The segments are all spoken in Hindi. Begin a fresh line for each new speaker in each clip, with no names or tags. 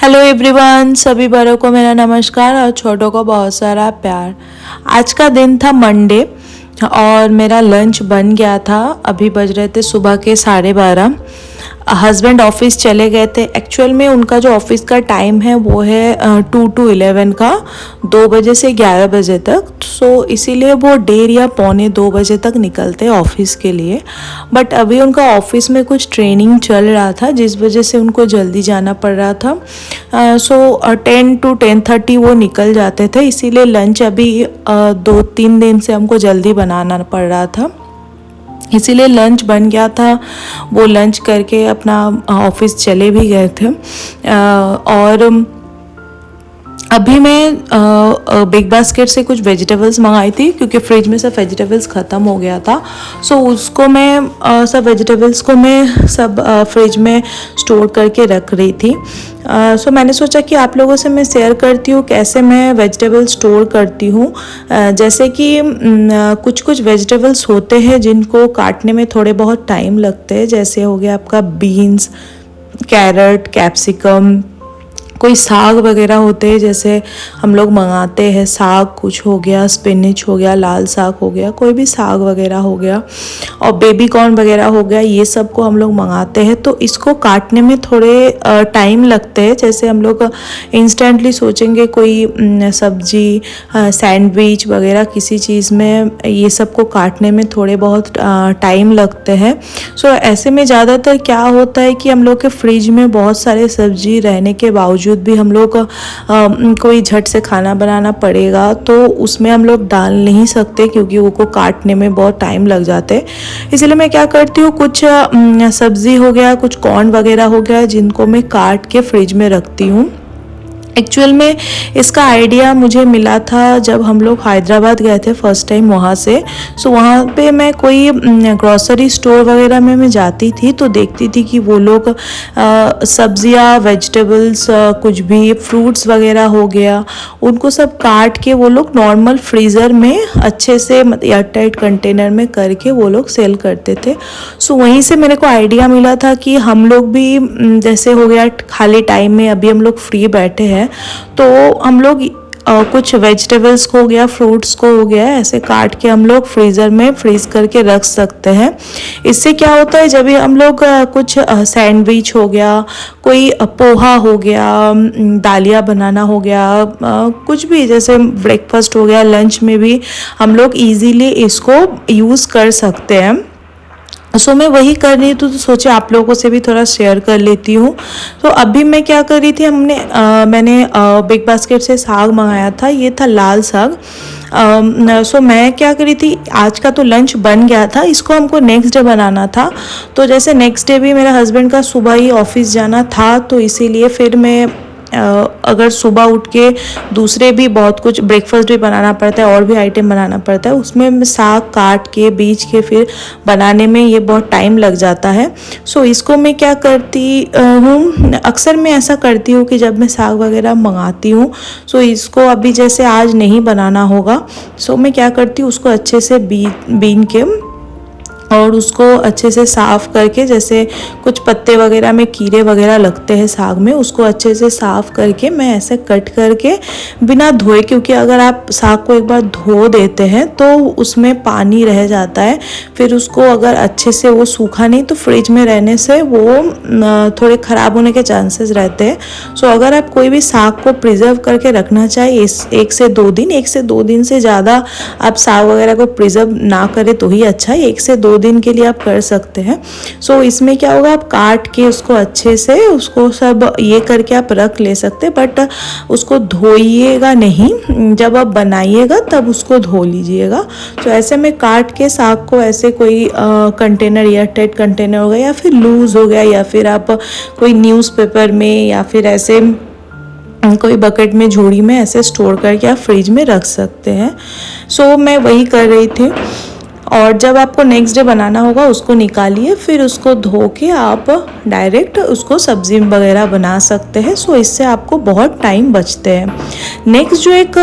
हेलो एवरीवन, सभी बड़ों को मेरा नमस्कार और छोटों को बहुत सारा प्यार। आज का दिन था मंडे और मेरा लंच बन गया था। अभी बज रहे थे सुबह के 12:30। हस्बैंड ऑफिस चले गए थे। एक्चुअल में उनका जो ऑफिस का टाइम है वो है 2 to 11 का, 2 बजे से 11 बजे तक। सो इसीलिए वो 1:30 या 1:45 बजे तक निकलते हैं ऑफिस के लिए। बट अभी उनका ऑफिस में कुछ ट्रेनिंग चल रहा था जिस वजह से उनको जल्दी जाना पड़ रहा था। 10 to 10:30 वो निकल जाते थे। इसीलिए लंच अभी 2-3 दिन से हमको जल्दी बनाना पड़ रहा था। इसीलिए लंच बन गया था। वो लंच करके अपना ऑफिस चले भी गए थे। और अभी मैं बिग बास्केट से कुछ वेजिटेबल्स मंगाई थी क्योंकि फ्रिज में सब वेजिटेबल्स ख़त्म हो गया था। सो उसको मैं सब वेजिटेबल्स को मैं सब फ्रिज में स्टोर करके रख रही थी। सो मैंने सोचा कि आप लोगों से मैं शेयर करती हूँ कैसे मैं वेजिटेबल्स स्टोर करती हूँ। जैसे कि कुछ कुछ वेजिटेबल्स होते हैं जिनको काटने में थोड़े बहुत टाइम लगते हैं। जैसे हो गया आपका बीन्स, कैरेट, कैप्सिकम। कोई साग वगैरह होते हैं जैसे हम लोग मंगाते हैं, साग कुछ हो गया, स्पिनिच हो गया, लाल साग हो गया, कोई भी साग वगैरह हो गया और बेबी कॉर्न वगैरह हो गया। ये सब को हम लोग मंगाते हैं तो इसको काटने में थोड़े टाइम लगते हैं। जैसे हम लोग इंस्टेंटली सोचेंगे कोई सब्जी, सैंडविच वगैरह किसी चीज़ में, ये सब को काटने में थोड़े बहुत टाइम लगते हैं। सो ऐसे में ज़्यादातर क्या होता है कि हम लोग के फ्रिज में बहुत सारे सब्जी रहने के बावजूद भी हम लोग कोई झट से खाना बनाना पड़ेगा तो उसमें हम लोग डाल नहीं सकते क्योंकि वो को काटने में बहुत टाइम लग जाते हैं। इसलिए मैं क्या करती हूँ, कुछ सब्जी हो गया, कुछ कॉर्न वगैरह हो गया जिनको मैं काट के फ्रिज में रखती हूँ। एक्चुअल में इसका आइडिया मुझे मिला था जब हम लोग हैदराबाद गए थे फर्स्ट टाइम वहाँ से। सो वहाँ पे मैं कोई ग्रॉसरी स्टोर वगैरह में मैं जाती थी तो देखती थी कि वो लोग सब्जियाँ, वेजिटेबल्स, कुछ भी फ्रूट्स वगैरह हो गया, उनको सब काट के वो लोग नॉर्मल फ्रीज़र में अच्छे से एयरटाइट कंटेनर में करके वो लोग सेल करते थे। सो वहीं से मेरे को आइडिया मिला था कि हम लोग भी जैसे हो गया खाली टाइम में अभी हम लोग फ्री बैठे हैं तो हम लोग कुछ वेजिटेबल्स को हो गया, फ्रूट्स को हो गया, ऐसे काट के हम लोग फ्रीज़र में फ्रीज़ करके रख सकते हैं। इससे क्या होता है, जब भी हम लोग कुछ सैंडविच हो गया, कोई पोहा हो गया, दालिया बनाना हो गया, कुछ भी जैसे ब्रेकफास्ट हो गया, लंच में भी हम लोग इजीली इसको यूज़ कर सकते हैं। सो मैं वही कर रही थी तो सोचे आप लोगों से भी थोड़ा शेयर कर लेती हूँ। तो अभी मैं क्या कर रही थी, मैंने बिग बास्केट से साग मंगाया था। ये था लाल साग। सो मैं क्या करी थी, आज का तो लंच बन गया था, इसको हमको नेक्स्ट डे बनाना था। तो जैसे नेक्स्ट डे भी मेरे हस्बैंड का सुबह ही ऑफिस जाना था तो इसीलिए फिर मैं अगर सुबह उठ के दूसरे भी बहुत कुछ ब्रेकफास्ट भी बनाना पड़ता है और भी आइटम बनाना पड़ता है, उसमें साग काट के बीज के फिर बनाने में ये बहुत टाइम लग जाता है। सो इसको मैं क्या करती हूँ, अक्सर मैं ऐसा करती हूँ कि जब मैं साग वगैरह मंगाती हूँ सो इसको अभी जैसे आज नहीं बनाना होगा, सो मैं क्या करती हूँ उसको अच्छे से बीन के और उसको अच्छे से साफ़ करके, जैसे कुछ पत्ते वगैरह में कीड़े वगैरह लगते हैं साग में, उसको अच्छे से साफ़ करके मैं ऐसे कट करके बिना धोए, क्योंकि अगर आप साग को एक बार धो देते हैं तो उसमें पानी रह जाता है। फिर उसको अगर अच्छे से वो सूखा नहीं तो फ्रिज में रहने से वो थोड़े ख़राब होने के चांसेस रहते हैं। सो अगर आप कोई भी साग को प्रिजर्व करके रखना चाहिए 1 से 2 दिन, 1 से 2 दिन से ज़्यादा आप साग वगैरह को प्रिजर्व ना करें तो ही अच्छा है। 1 से 2 दिन के लिए आप कर सकते हैं। सो इसमें क्या होगा, आप काट के उसको अच्छे से उसको सब ये करके आप रख ले सकते हैं, बट उसको धोइएगा नहीं, जब आप बनाइएगा तब उसको धो लीजिएगा। तो ऐसे में काट के साग को ऐसे कोई कंटेनर, एयरटाइट कंटेनर हो गया या फिर लूज हो गया या फिर आप कोई न्यूज़पेपर में या फिर ऐसे कोई बकेट में, झोड़ी में ऐसे स्टोर करके आप फ्रिज में रख सकते हैं। सो मैं वही कर रही थी। और जब आपको नेक्स्ट डे बनाना होगा उसको निकालिए, फिर उसको धो के आप डायरेक्ट उसको सब्ज़ी वगैरह बना सकते हैं। सो इससे आपको बहुत टाइम बचते हैं। नेक्स्ट जो एक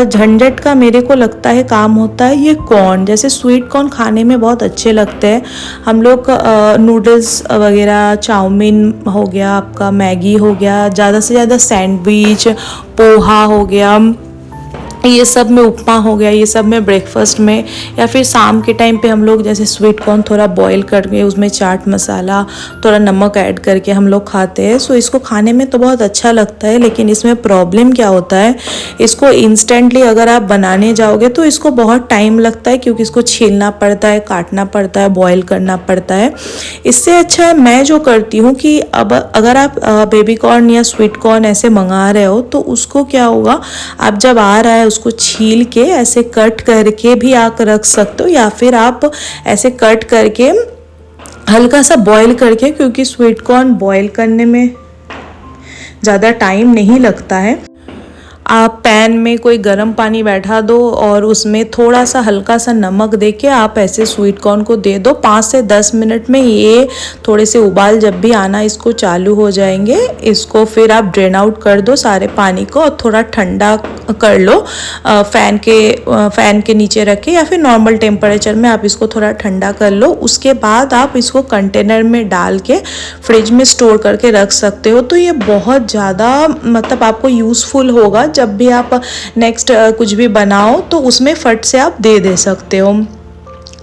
झंझट का मेरे को लगता है काम होता है, ये कॉर्न। जैसे स्वीट कॉर्न खाने में बहुत अच्छे लगते हैं। हम लोग नूडल्स वगैरह, चाउमीन हो गया आपका, मैगी हो गया, ज़्यादा से ज़्यादा सैंडविच, पोहा हो गया, ये सब में, उपमा हो गया, ये सब में ब्रेकफास्ट में, या फिर शाम के टाइम पे हम लोग जैसे स्वीट कॉर्न थोड़ा बॉईल करके उसमें चाट मसाला, थोड़ा नमक ऐड करके हम लोग खाते हैं। सो इसको खाने में तो बहुत अच्छा लगता है, लेकिन इसमें प्रॉब्लम क्या होता है, इसको इंस्टेंटली अगर आप बनाने जाओगे तो इसको बहुत टाइम लगता है, क्योंकि इसको छीलना पड़ता है, काटना पड़ता है, बॉयल करना पड़ता है। इससे अच्छा है मैं जो करती हूँ कि अब अगर आप बेबी कॉर्न या स्वीट कॉर्न ऐसे मंगा रहे हो तो उसको क्या होगा, आप जब आ रहा है उसको छील के ऐसे कट करके भी आप रख सकते हो, या फिर आप ऐसे कट करके हल्का सा बॉईल करके, क्योंकि स्वीट कॉर्न बॉईल करने में ज़्यादा टाइम नहीं लगता है। आप पैन में कोई गर्म पानी बैठा दो और उसमें थोड़ा सा हल्का सा नमक दे के आप ऐसे स्वीट कॉर्न को दे दो। 5 से 10 मिनट में ये थोड़े से उबाल जब भी आना इसको चालू हो जाएंगे, इसको फिर आप ड्रेन आउट कर दो सारे पानी को और थोड़ा ठंडा कर लो फ़ैन के नीचे रखे, या फिर नॉर्मल टेम्परेचर में आप इसको थोड़ा ठंडा कर लो। उसके बाद आप इसको कंटेनर में डाल के फ्रिज में स्टोर करके रख सकते हो। तो ये बहुत ज़्यादा मतलब आपको यूज़फुल होगा, जब भी आप नेक्स्ट कुछ भी बनाओ तो उसमें फट से आप दे सकते हो।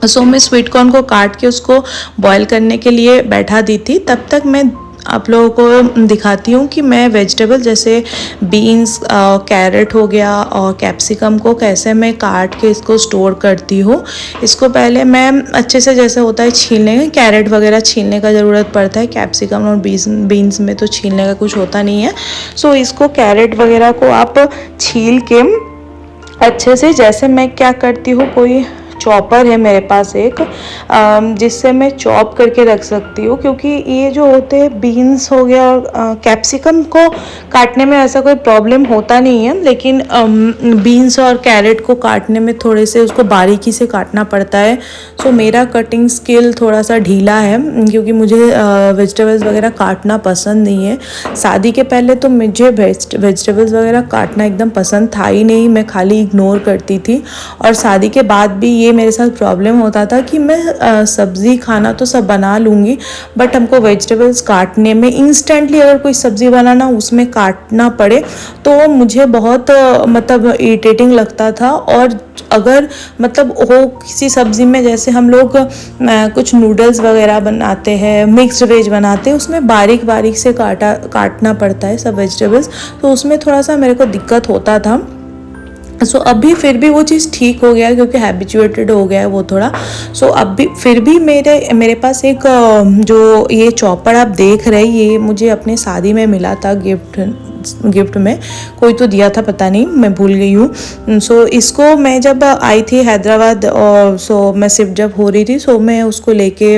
सो मैं स्वीट कॉर्न को काट के उसको बॉईल करने के लिए बैठा दी थी। तब तक मैं आप लोगों को दिखाती हूँ कि मैं वेजिटेबल जैसे बीन्स, कैरेट हो गया और कैप्सिकम को कैसे मैं काट के इसको स्टोर करती हूँ। इसको पहले मैं अच्छे से, जैसे होता है छीलने, कैरेट वगैरह छीलने का ज़रूरत पड़ता है, कैप्सिकम और बीन्स में तो छीलने का कुछ होता नहीं है। सो इसको कैरेट वगैरह को आप छील के अच्छे से, जैसे मैं क्या करती हूँ, कोई चॉपर है मेरे पास एक, जिससे मैं चॉप करके रख सकती हूँ, क्योंकि ये जो होते हैं बीन्स हो गया और कैप्सिकम को काटने में ऐसा कोई प्रॉब्लम होता नहीं है, लेकिन बीन्स और कैरेट को काटने में थोड़े से उसको बारीकी से काटना पड़ता है। सो मेरा कटिंग स्किल थोड़ा सा ढीला है, क्योंकि मुझे वेजिटेबल्स वगैरह काटना पसंद नहीं है। शादी के पहले तो मुझे वेजिटेबल्स वगैरह काटना एकदम पसंद था ही नहीं, मैं खाली इग्नोर करती थी। और शादी के बाद भी ये मेरे साथ प्रॉब्लम होता था कि मैं सब्ज़ी खाना तो सब बना लूँगी, बट हमको वेजिटेबल्स काटने में, इंस्टेंटली अगर कोई सब्ज़ी बनाना उसमें काटना पड़े तो मुझे बहुत मतलब इरिटेटिंग लगता था। और अगर मतलब हो किसी सब्ज़ी में, जैसे हम लोग कुछ नूडल्स वगैरह बनाते हैं, मिक्स्ड वेज बनाते हैं, उसमें बारीक बारीक से काटना पड़ता है सब वेजिटेबल्स, तो उसमें थोड़ा सा मेरे को दिक्कत होता था। सो अभी फिर भी वो चीज़ ठीक हो गया, क्योंकि हैबिचुएटेड हो गया है वो थोड़ा। सो अब भी फिर भी मेरे पास एक जो ये चॉपर आप देख रहे हैं, ये मुझे अपने शादी में मिला था गिफ्ट में, कोई तो दिया था, पता नहीं, मैं भूल गई हूँ। सो इसको मैं जब आई थी हैदराबाद, और सो मैं शिफ्ट जब हो रही थी, सो मैं उसको लेके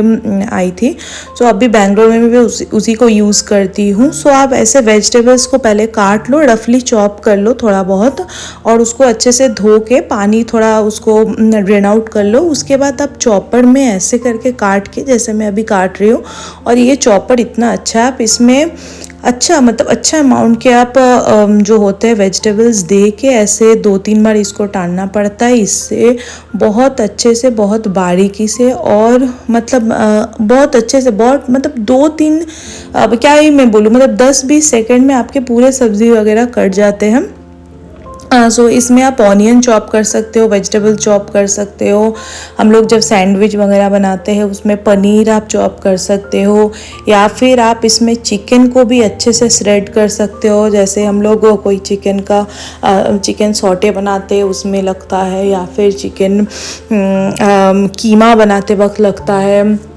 आई थी। सो अभी बैंगलोर में भी उसी को यूज़ करती हूँ। सो आप ऐसे वेजिटेबल्स को पहले काट लो, रफली चॉप कर लो थोड़ा बहुत, और उसको अच्छे से धो के पानी थोड़ा उसको ड्रेन आउट कर लो। उसके बाद आप चॉपर में ऐसे करके काट के, जैसे मैं अभी काट रही हूँ। और ये चॉपर इतना अच्छा है, आप इसमें अच्छा अमाउंट के आप जो होते हैं वेजिटेबल्स दे के ऐसे 2-3 बार इसको टालना पड़ता है। इससे बहुत अच्छे से, बहुत बारीकी से, और मतलब बहुत अच्छे से, बहुत मतलब 2-3 क्या ही मैं बोलूँ, मतलब 10-20 सेकंड में आपके पूरे सब्ज़ी वगैरह कट जाते हैं। सो इसमें आप ऑनियन चॉप कर सकते हो, वेजिटेबल चॉप कर सकते हो। हम लोग जब सैंडविच वगैरह बनाते हैं उसमें पनीर आप चॉप कर सकते हो, या फिर आप इसमें चिकन को भी अच्छे से श्रेड कर सकते हो। जैसे हम लोग कोई चिकन सॉटे बनाते हैं उसमें लगता है, या फिर चिकन कीमा बनाते वक्त लगता है।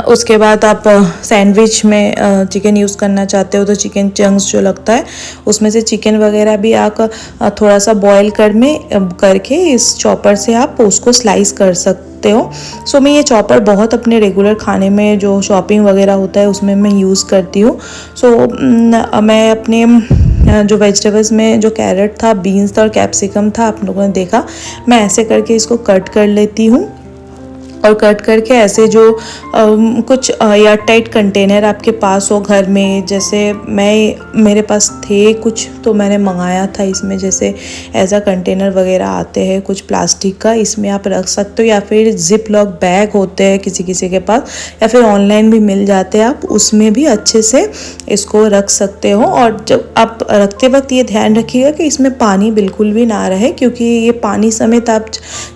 उसके बाद आप सैंडविच में चिकन यूज़ करना चाहते हो तो चिकन चंक्स जो लगता है उसमें से चिकन वगैरह भी आप थोड़ा सा बॉईल करके इस चॉपर से आप उसको स्लाइस कर सकते हो। सो मैं ये चॉपर बहुत अपने रेगुलर खाने में जो शॉपिंग वगैरह होता है उसमें मैं यूज़ करती हूँ। सो मैं अपने जो वेजिटेबल्स में जो कैरेट था, बीन्स था और कैप्सिकम था, आप लोगों ने देखा, मैं ऐसे करके इसको कट कर लेती हूँ। और कट करके ऐसे जो कुछ एयर टाइट कंटेनर आपके पास हो घर में, जैसे मेरे पास थे कुछ तो मैंने मंगाया था इसमें, जैसे ऐसा कंटेनर वगैरह आते हैं कुछ प्लास्टिक का, इसमें आप रख सकते हो, या फिर जिप लॉक बैग होते हैं किसी किसी के पास, या फिर ऑनलाइन भी मिल जाते हैं, आप उसमें भी अच्छे से इसको रख सकते हो। और जब आप रखते वक्त ये ध्यान रखिएगा कि इसमें पानी बिल्कुल भी ना रहे, क्योंकि ये पानी समेत आप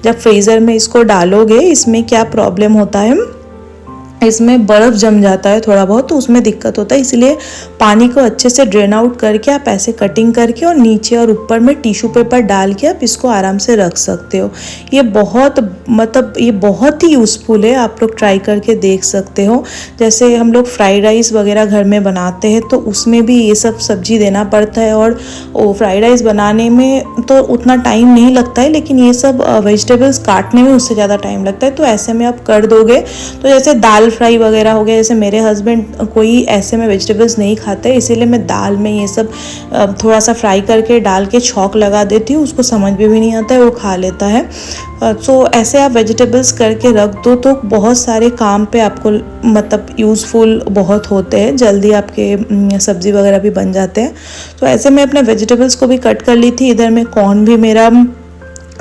जब फ्रीज़र में इसको डालोगे, इसमें क्या प्रॉब्लम होता है, इसमें बर्फ़ जम जाता है थोड़ा बहुत, तो उसमें दिक्कत होता है। इसलिए पानी को अच्छे से ड्रेन आउट करके आप ऐसे कटिंग करके और नीचे और ऊपर में टिश्यू पेपर डाल के आप इसको आराम से रख सकते हो। ये बहुत ही यूज़फुल है, आप लोग ट्राई करके देख सकते हो। जैसे हम लोग फ्राइड राइस वगैरह घर में बनाते हैं तो उसमें भी ये सब सब्जी देना पड़ता है, और फ्राइड राइस बनाने में तो उतना टाइम नहीं लगता है, लेकिन ये सब वेजिटेबल्स काटने में उससे ज़्यादा टाइम लगता है। तो ऐसे में आप कर दोगे तो जैसे दाल फ्राई वगैरह हो गया, जैसे मेरे हस्बैंड कोई ऐसे में वेजिटेबल्स नहीं खाते, इसीलिए मैं दाल में ये सब थोड़ा सा फ्राई करके डाल के छौंक लगा देती हूँ, उसको समझ में भी नहीं आता है, वो खा लेता है। तो ऐसे आप वेजिटेबल्स करके रख दो तो बहुत सारे काम पे आपको मतलब यूज़फुल बहुत होते हैं, जल्दी आपके सब्ज़ी वगैरह भी बन जाते हैं। तो ऐसे मैं अपने वेजिटेबल्स को भी कट कर ली थी। इधर में कॉर्न भी मेरा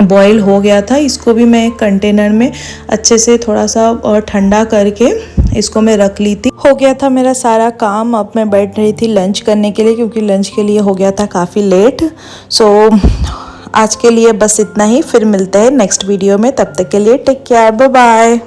बॉईल हो गया था, इसको भी मैं कंटेनर में अच्छे से थोड़ा सा और ठंडा करके इसको मैं रख ली थी। हो गया था मेरा सारा काम, अब मैं बैठ रही थी लंच करने के लिए, क्योंकि लंच के लिए हो गया था काफ़ी लेट। सो आज के लिए बस इतना ही, फिर मिलते हैं नेक्स्ट वीडियो में, तब तक के लिए टेक केयर, बाय बाय।